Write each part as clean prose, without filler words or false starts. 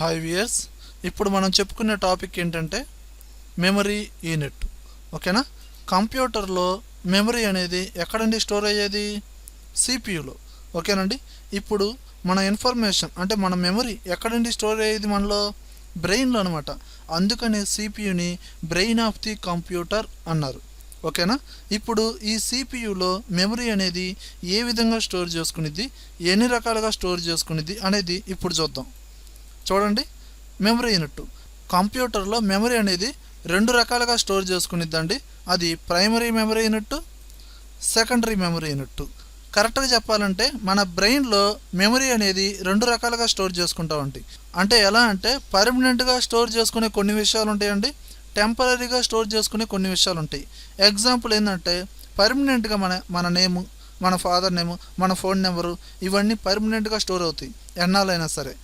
Hi viewers, ఇప్పుడు మనం చెప్పుకునే టాపిక్ ఏంటంటే మెమరీ యూనిట్. ఓకేనా? కంప్యూటర్లో మెమరీ అనేది ఎక్కడండి స్టోర్ అయ్యేది? సిపియులో. ఓకేనండి. ఇప్పుడు మన ఇన్ఫర్మేషన్ అంటే మన మెమరీ ఎక్కడండి స్టోర్ అయ్యేది? మనలో బ్రెయిన్లో అనమాట. అందుకనే సిపియుని బ్రెయిన్ ఆఫ్ ది కంప్యూటర్ అన్నారు. ఓకేనా? ఇప్పుడు ఈ సిపియులో మెమరీ అనేది ఏ విధంగా స్టోర్ చేసుకునిద్ది, ఎన్ని రకాలుగా స్టోర్ చేసుకునిద్ది అనేది ఇప్పుడు చూద్దాం. చూడండి, మెమరీ యూనిట్. కంప్యూటర్లో మెమరీ అనేది రెండు రకాలుగా స్టోర్ చేసుకునిద్దండి. అది primary memory unit, secondary memory unit. కరెక్ట్గా చెప్పాలంటే మన బ్రెయిన్లో మెమరీ అనేది రెండు రకాలుగా స్టోర్ చేసుకుంటామండి. అంటే ఎలా అంటే పర్మనెంట్గా స్టోర్ చేసుకునే కొన్ని విషయాలు ఉంటాయండి, టెంపరీగా స్టోర్ చేసుకునే కొన్ని విషయాలు ఉంటాయి. ఎగ్జాంపుల్ ఏంటంటే పర్మనెంట్గా మన నేము, మన ఫాదర్ నేము, మన ఫోన్ నెంబరు ఇవన్నీ పర్మనెంట్గా స్టోర్ అవుతాయి ఎన్నాళ్ళైనా సరే.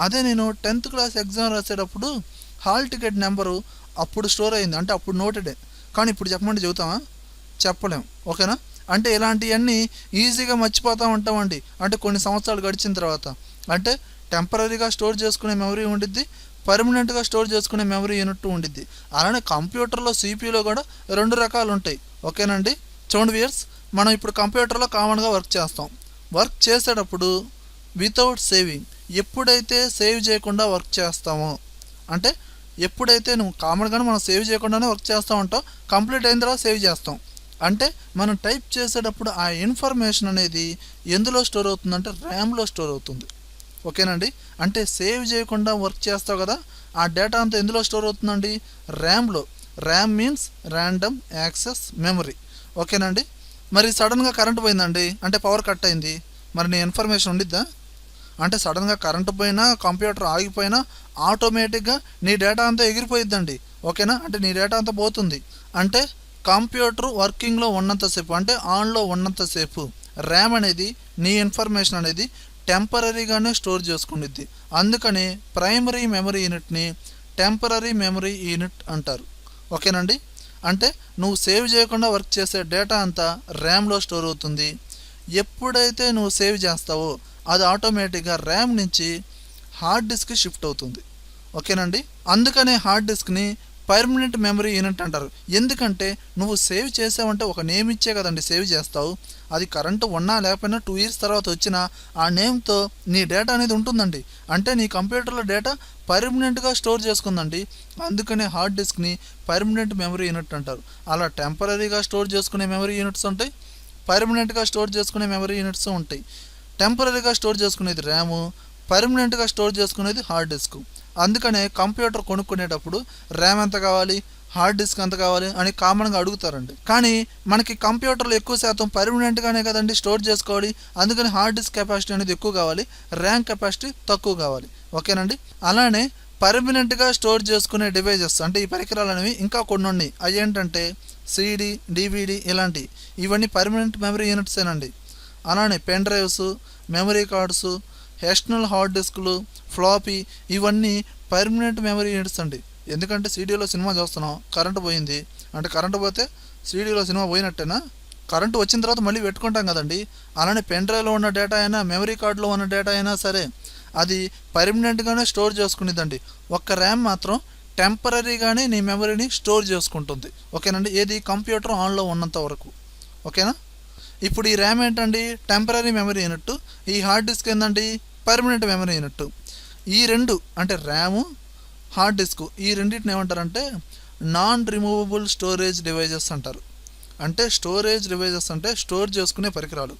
అదే నేను 10th క్లాస్ ఎగ్జామ్ రాసేటప్పుడు హాల్ టికెట్ నెంబరు అప్పుడు స్టోర్ అయింది, అంటే అప్పుడు నోటెడే. కానీ ఇప్పుడు చెప్పమంటే చెబుతామా? చెప్పలేం. ఓకేనా? అంటే ఇలాంటివన్నీ ఈజీగా మర్చిపోతూ ఉంటామండి, అంటే కొన్ని సంవత్సరాలు గడిచిన తర్వాత. అంటే టెంపరీగా స్టోర్ చేసుకునే మెమరీ ఉండిద్ది, పర్మనెంట్గా స్టోర్ చేసుకునే మెమరీ యూనిట్ ఉండిద్ది. అలానే కంప్యూటర్లో సిపియూలో కూడా రెండు రకాలు ఉంటాయి. ఓకేనండి. చూడండి వ్యూయర్స్, మనం ఇప్పుడు కంప్యూటర్లో కామన్గా వర్క్ చేస్తాం. వర్క్ చేసేటప్పుడు వితౌట్ సేవింగ్, ఎప్పుడైతే సేవ్ చేయకుండా వర్క్ చేస్తామో, అంటే ఎప్పుడైతే నువ్వు కామన్గానే మనం సేవ్ చేయకుండానే వర్క్ చేస్తూ ఉంటాం, కంప్లీట్ అయిన తర్వాత సేవ్ చేస్తాం. అంటే మనం టైప్ చేసేటప్పుడు ఆ ఇన్ఫర్మేషన్ అనేది ఎందులో స్టోర్ అవుతుందంటే ర్యామ్లో స్టోర్ అవుతుంది. ఓకేనండి. అంటే సేవ్ చేయకుండా వర్క్ చేస్తావు కదా, ఆ డేటా అంతా ఎందులో స్టోర్ అవుతుందండి? ర్యామ్లో. RAM means random access memory. ఓకేనండి. మరి సడన్గా కరెంట్ పోయిందండి, అంటే పవర్ కట్ అయింది, మరి నీ ఇన్ఫర్మేషన్ ఉండిద్దా? అంటే సడన్గా కరెంటు పోయినా, కంప్యూటర్ ఆగిపోయినా ఆటోమేటిక్గా నీ డేటా అంతా ఎగిరిపోయిద్దండి. ఓకేనా? అంటే నీ డేటా అంతా పోతుంది. అంటే కంప్యూటర్ వర్కింగ్లో ఉన్నంతసేపు, అంటే ఆన్లో ఉన్నంతసేపు ర్యామ్ అనేది నీ ఇన్ఫర్మేషన్ అనేది టెంపరీగానే స్టోర్ చేసుకునిద్ది. అందుకని ప్రైమరీ మెమరీ యూనిట్ని టెంపరీ మెమరీ యూనిట్ అంటారు. ఓకేనండి. అంటే నువ్వు సేవ్ చేయకుండా వర్క్ చేసే డేటా అంతా ర్యామ్లో స్టోర్ అవుతుంది. ఎప్పుడైతే నువ్వు సేవ్ చేస్తావో అది ఆటోమేటిక్గా ర్యామ్ నుంచి హార్డ్ డిస్క్కి షిఫ్ట్ అవుతుంది. ఓకేనండి. అందుకనే హార్డ్ డిస్క్ని పర్మనెంట్ మెమరీ యూనిట్ అంటారు. ఎందుకంటే నువ్వు సేవ్ చేసావంటే ఒక నేమ్ ఇచ్చే కదండి సేవ్ చేస్తావు. అది కరెంటు ఉన్నా లేకపోయినా 2 years తర్వాత వచ్చిన ఆ నేమ్తో నీ డేటా అనేది ఉంటుందండి. అంటే నీ కంప్యూటర్లో డేటా పర్మనెంట్గా స్టోర్ చేసుకుందండి. అందుకనే హార్డ్ డిస్క్ని పర్మనెంట్ మెమరీ యూనిట్ అంటారు. అలా టెంపరీగా స్టోర్ చేసుకునే మెమరీ యూనిట్స్ ఉంటాయి, పర్మనెంట్గా స్టోర్ చేసుకునే మెమరీ యూనిట్స్ ఉంటాయి. టెంపరీగా స్టోర్ చేసుకునేది ర్యాము, పర్మనెంట్గా స్టోర్ చేసుకునేది హార్డ్ డిస్క్. అందుకనే కంప్యూటర్ కొనుక్కునేటప్పుడు ర్యామ్ ఎంత కావాలి, హార్డ్ డిస్క్ ఎంత కావాలి అని కామన్గా అడుగుతారండి. కానీ మనకి కంప్యూటర్లో ఎక్కువ శాతం పర్మనెంట్గానే కదండి స్టోర్ చేసుకోవాలి. అందుకని హార్డ్ డిస్క్ కెపాసిటీ అనేది ఎక్కువ కావాలి, ర్యామ్ కెపాసిటీ తక్కువ కావాలి. ఓకేనండి. అలానే పర్మనెంట్గా స్టోర్ చేసుకునే డివైజెస్ అంటే ఈ పరికరాలు అనేవి ఇంకా కొన్ని ఉన్నాయి. అవి ఏంటంటే సిడి, డివిడి ఇలాంటివి. ఇవన్నీ పర్మనెంట్ మెమరీ యూనిట్సేనండి. అలానే pen drives, memory cards, external hard డిస్క్లు, ఫ్లాపీ ఇవన్నీ పర్మనెంట్ మెమరీ యూనిట్స్ అండి. ఎందుకంటే సీడీలో సినిమా చూస్తున్నాం, కరెంటు పోయింది అంటే కరెంటు పోతే సీడీలో సినిమా పోయినట్టేనా? కరెంటు వచ్చిన తర్వాత మళ్ళీ పెట్టుకుంటాం కదండి. అలానే పెన్ డ్రైవ్లో ఉన్న డేటా అయినా, మెమరీ కార్డులో ఉన్న డేటా అయినా సరే అది పర్మనెంట్గానే స్టోర్ చేసుకునేదండి. ఒక్క ర్యామ్ మాత్రం టెంపరీగానే నీ మెమరీని స్టోర్ చేసుకుంటుంది. ఓకేనండి. ఏది కంప్యూటర్ ఆన్లో ఉన్నంత వరకు. ఓకేనా? ఇప్పుడు ఈ ర్యామ్ ఏంటండి? Temporary memory unit. ఈ హార్డ్ డిస్క్ ఏంటండి? Permanent memory unit. ఈ రెండు అంటే ర్యాము, హార్డ్ డిస్క్, ఈ రెండింటిని ఏమంటారంటే నాన్ రిమూవబుల్ స్టోరేజ్ డివైజెస్ అంటారు. అంటే స్టోరేజ్ డివైజెస్ అంటే స్టోర్ చేసుకునే పరికరాలు.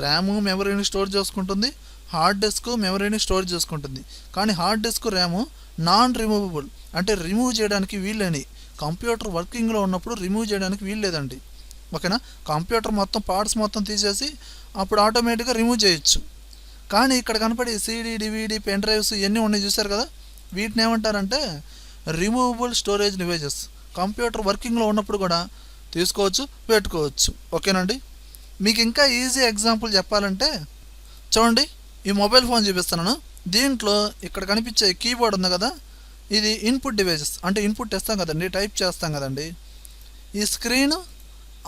ర్యాము మెమరీని స్టోర్ చేసుకుంటుంది, హార్డ్ డిస్క్ మెమరీని స్టోర్ చేసుకుంటుంది. కానీ hard disk, RAM non removable అంటే రిమూవ్ చేయడానికి వీల్లేని. కంప్యూటర్ వర్కింగ్లో ఉన్నప్పుడు రిమూవ్ చేయడానికి వీల్లేదండి. ఓకేనా? కంప్యూటర్ మొత్తం పార్ట్స్ మొత్తం తీసేసి అప్పుడు ఆటోమేటిక్గా రిమూవ్ చేయొచ్చు. కానీ ఇక్కడ కనపడి సిడి, డివిడి, పెన్ డ్రైవ్స్ ఇవన్నీ ఉన్నాయి చూసారు కదా, వీటిని ఏమంటారంటే రిమూవబుల్ స్టోరేజ్ డివైజెస్. కంప్యూటర్ వర్కింగ్లో ఉన్నప్పుడు కూడా తీసుకోవచ్చు, పెట్టుకోవచ్చు. ఓకేనండి. మీకు ఇంకా ఈజీ ఎగ్జాంపుల్ చెప్పాలంటే చూడండి, ఈ మొబైల్ ఫోన్ చూపిస్తున్నాను. దీంట్లో ఇక్కడ కనిపించే కీబోర్డ్ ఉంది కదా, ఇది ఇన్పుట్ డివైజెస్. అంటే ఇన్పుట్ ఇస్తాం కదండి, టైప్ చేస్తాం కదండి. ఈ స్క్రీన్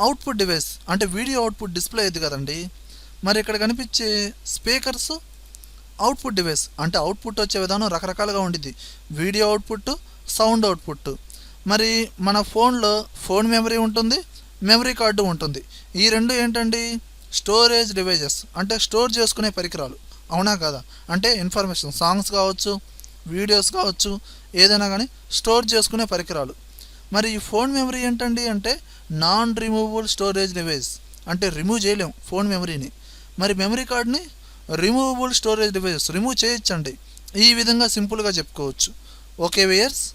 అవుట్పుట్ డివైస్ అంటే వీడియో అవుట్పుట్ డిస్ప్లే అయింది కదండి. మరి ఇక్కడ కనిపించే స్పీకర్స్ అవుట్పుట్ డివైస్ అంటే అవుట్పుట్ వచ్చే విధానం రకరకాలుగా ఉండిద్ది. Video output, sound output. మరి మన ఫోన్లో ఫోన్ మెమరీ ఉంటుంది, మెమరీ కార్డు ఉంటుంది. ఈ రెండు ఏంటండి? స్టోరేజ్ డివైజెస్ అంటే స్టోర్ చేసుకునే పరికరాలు. అవునా కదా? అంటే ఇన్ఫర్మేషన్ సాంగ్స్ కావచ్చు, వీడియోస్ కావచ్చు, ఏదైనా కానీ స్టోర్ చేసుకునే పరికరాలు. మరి ఈ ఫోన్ మెమరీ ఏంటండి అంటే నాన్ రిమూవబుల్ స్టోరేజ్ డివైస్ అంటే రిమూవ్ చేయలేం ఫోన్ మెమరీని. మరి మెమరీ కార్డ్ని రిమూవబుల్ స్టోరేజ్ డివైజెస్ రిమూవ్ చేయొచ్చండి. ఈ విధంగా సింపుల్గా చెప్పుకోవచ్చు. Okay weirs.